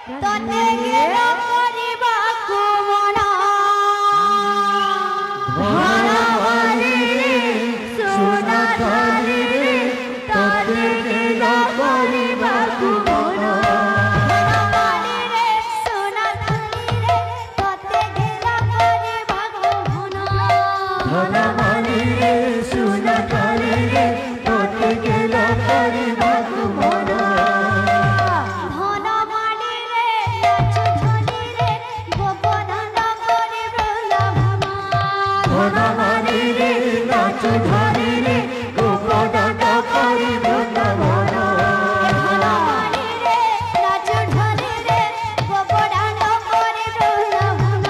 तोते गेलो परिबाकु मना धना वाली सोना थाली रे तोते गेलो परिबाकु मना धना वाली रे सोना थाली रे तोते गेलो परिबाकु मना धना वाली रे सोना थाली रे तोते गेलो परिबाकु मना धनवानी रे नाच धनी रे गोपदान करी बृंदावन धनवानी रे नाच धनी रे गोपदान करी बृंदावन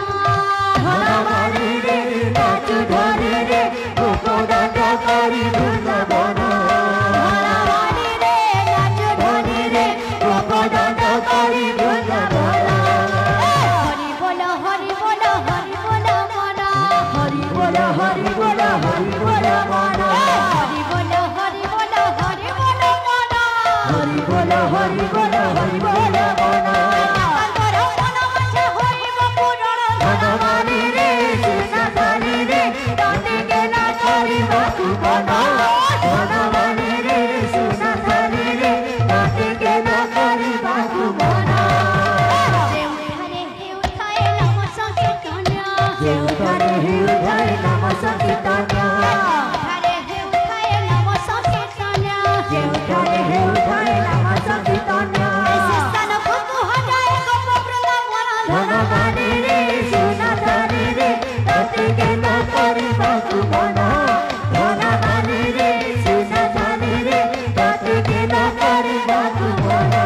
धनवानी रे नाच धनी रे गोपदान करी बृंदावन धनवानी रे नाच धनी रे गोपदान करी बृंदावन हरि बोल हरि बोल हरि बोल मना हरि बोल हरि बोल हरि बोल मना हरि बोल हरि बोल हरि बोल मना हरि बोल हरि बोल हरि बोल मना अंतर मन मचा होइब पुरण धनवानी रे सोना थाली रे तोते गेला परिबाकु मना धनवानी रे सोना थाली रे तोते गेला परिबाकु मना देवतारे हेउठाए नम संकीर्तन्या देवतारे हेउठाए नम संकीर्तन्या देवतारे हेउठाए नम संकीर्तन्या ऐसे स्थान को कुहाए गोप वृंदावन धनवानी रे सोना थाली रे तोते गेला परिबाकु मना धनवानी रे सोना थाली रे तोते गेला परिबाकु मना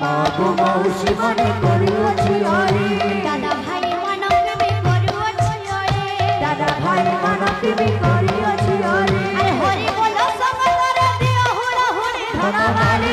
मागो मौसी मने करुअछि ओरे दादा भाई मनके भी करुअछि ओरे दादा भाई मनके भी करुअछि ओरे अरे हरि बोल संग करे दियो हुड़ा हुड़ी धनवानी